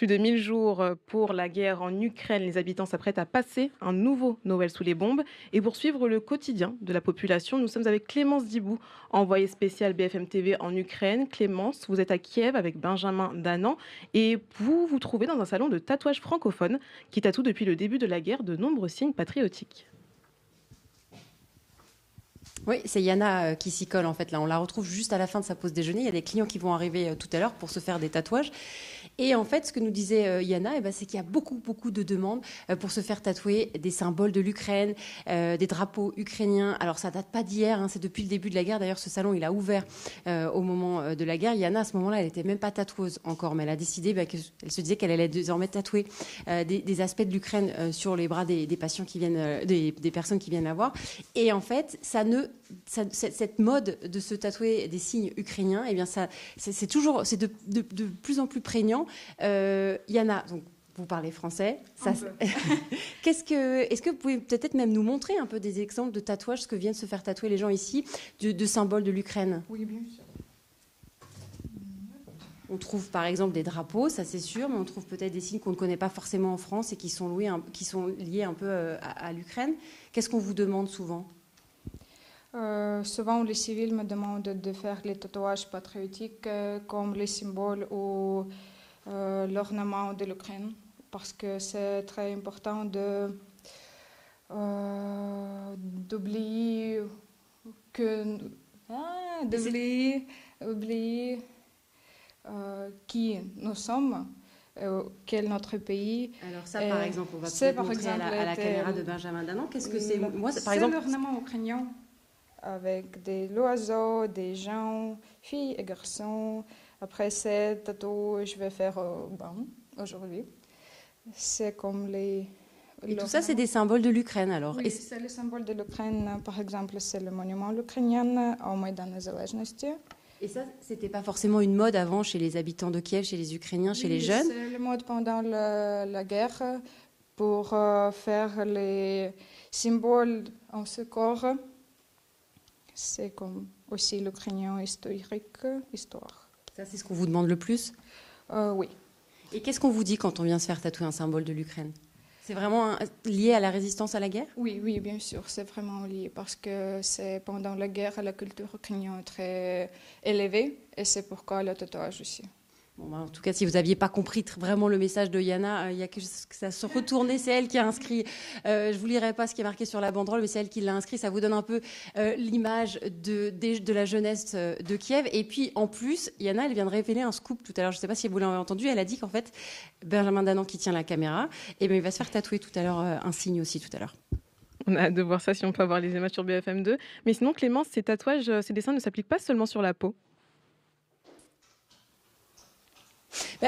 plus de 1000 jours pour la guerre en Ukraine, les habitants s'apprêtent à passer un nouveau Noël sous les bombes. Et pour suivre le quotidien de la population, nous sommes avec Clémence Dibou, envoyée spéciale BFM TV en Ukraine. Clémence, vous êtes à Kiev avec Benjamin Danan et vous vous trouvez dans un salon de tatouage francophone qui tatoue depuis le début de la guerre de nombreux signes patriotiques. Oui, c'est Yana qui s'y colle en fait. Là, on la retrouve juste à la fin de sa pause déjeuner. Il y a des clients qui vont arriver tout à l'heure pour se faire des tatouages. Et en fait, ce que nous disait Yana, c'est qu'il y a beaucoup de demandes pour se faire tatouer des symboles de l'Ukraine, des drapeaux ukrainiens. Alors, ça date pas d'hier, hein, c'est depuis le début de la guerre. D'ailleurs, ce salon, il a ouvert au moment de la guerre. Yana, à ce moment-là, elle était même pas tatoueuse encore, mais elle a décidé qu'elle se disait qu'elle allait désormais tatouer des aspects de l'Ukraine sur les bras des patients qui viennent, des personnes qui viennent la voir. Et en fait, cette mode de se tatouer des signes ukrainiens, eh bien c'est de plus en plus prégnant. Yana, donc vous parlez français. Est-ce que vous pouvez peut-être même nous montrer un peu des exemples de tatouages, ce que viennent se faire tatouer les gens ici, de symboles de l'Ukraine? Oui, bien sûr. On trouve par exemple des drapeaux, ça c'est sûr, mais on trouve peut-être des signes qu'on ne connaît pas forcément en France et qui sont liés un peu à l'Ukraine. Qu'est-ce qu'on vous demande souvent? Souvent, les civils me demandent de faire les tatouages patriotiques comme les symboles ou l'ornement de l'Ukraine, parce que c'est très important d'oublier qui nous sommes, quel est notre pays. Alors ça, par exemple, on va peut-être montrer à la caméra de Benjamin Danan. Qu'est-ce que c'est? C'est l'ornement ukrainien, avec des oiseaux, des gens, filles et garçons. Après ces tatouages, je vais faire aujourd'hui. C'est comme les... Et tout ça, c'est des symboles de l'Ukraine, alors? Oui, c'est le symbole de l'Ukraine. Par exemple, c'est le monument ukrainien au Maïdan Nезалежності. Et ça, c'était pas forcément une mode avant chez les habitants de Kiev, chez les Ukrainiens, chez les jeunes? C'est la mode pendant la guerre pour faire les symboles en ce corps. C'est comme aussi l'ukrainien histoire. Ça, c'est ce qu'on vous demande le plus? Oui. Et qu'est-ce qu'on vous dit quand on vient se faire tatouer un symbole de l'Ukraine? C'est vraiment lié à la résistance à la guerre? Oui, bien sûr, c'est vraiment lié parce que c'est pendant la guerre, la culture ukrainienne est très élevée et c'est pourquoi le tatouage aussi. Bon, en tout cas, si vous n'aviez pas compris vraiment le message de Yana, il y a que ça se retourner. C'est elle qui a inscrit. Je ne vous lirai pas ce qui est marqué sur la banderole, mais c'est elle qui l'a inscrit. Ça vous donne un peu l'image de la jeunesse de Kiev. Et puis, en plus, Yana, elle vient de révéler un scoop tout à l'heure. Je ne sais pas si vous l'avez entendu. Elle a dit qu'en fait, Benjamin Danan, qui tient la caméra, il va se faire tatouer tout à l'heure un signe aussi tout à l'heure. On a hâte de voir ça si on peut avoir les images sur BFM2. Mais sinon, Clémence, ces tatouages, ces dessins ne s'appliquent pas seulement sur la peau.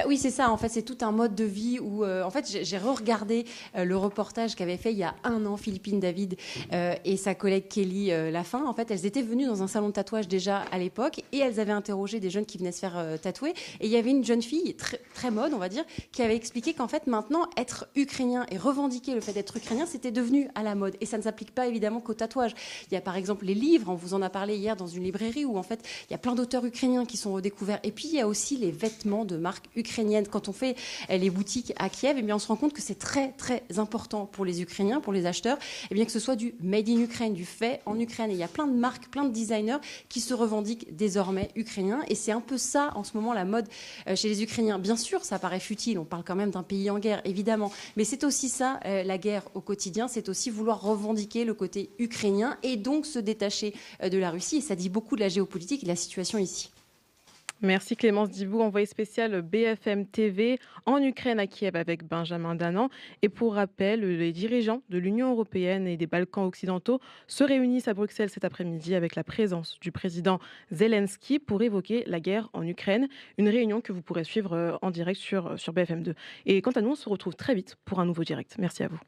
Oui, c'est ça. En fait, c'est tout un mode de vie où, en fait, j'ai re-regardé le reportage qu'avait fait il y a un an Philippine David et sa collègue Kelly Lafin. En fait, elles étaient venues dans un salon de tatouage déjà à l'époque et elles avaient interrogé des jeunes qui venaient se faire tatouer. Et il y avait une jeune fille très, très mode, on va dire, qui avait expliqué qu'en fait, maintenant, être ukrainien et revendiquer le fait d'être ukrainien, c'était devenu à la mode. Et ça ne s'applique pas évidemment qu'au tatouage. Il y a par exemple les livres. On vous en a parlé hier dans une librairie où en fait, il y a plein d'auteurs ukrainiens qui sont redécouverts. Et puis, il y a aussi les vêtements de marque ukrainienne. Quand on fait les boutiques à Kiev, on se rend compte que c'est très très important pour les Ukrainiens, pour les acheteurs, que ce soit du made in Ukraine, du fait en Ukraine. Et il y a plein de marques, plein de designers qui se revendiquent désormais ukrainiens. Et c'est un peu ça en ce moment la mode chez les Ukrainiens. Bien sûr, ça paraît futile, on parle quand même d'un pays en guerre, évidemment. Mais c'est aussi ça, la guerre au quotidien, c'est aussi vouloir revendiquer le côté ukrainien et donc se détacher de la Russie. Et ça dit beaucoup de la géopolitique et de la situation ici. Merci Clémence Dibou, envoyée spéciale BFM TV en Ukraine à Kiev avec Benjamin Danan. Et pour rappel, les dirigeants de l'Union européenne et des Balkans occidentaux se réunissent à Bruxelles cet après-midi avec la présence du président Zelensky pour évoquer la guerre en Ukraine. Une réunion que vous pourrez suivre en direct sur BFM2. Et quant à nous, on se retrouve très vite pour un nouveau direct. Merci à vous.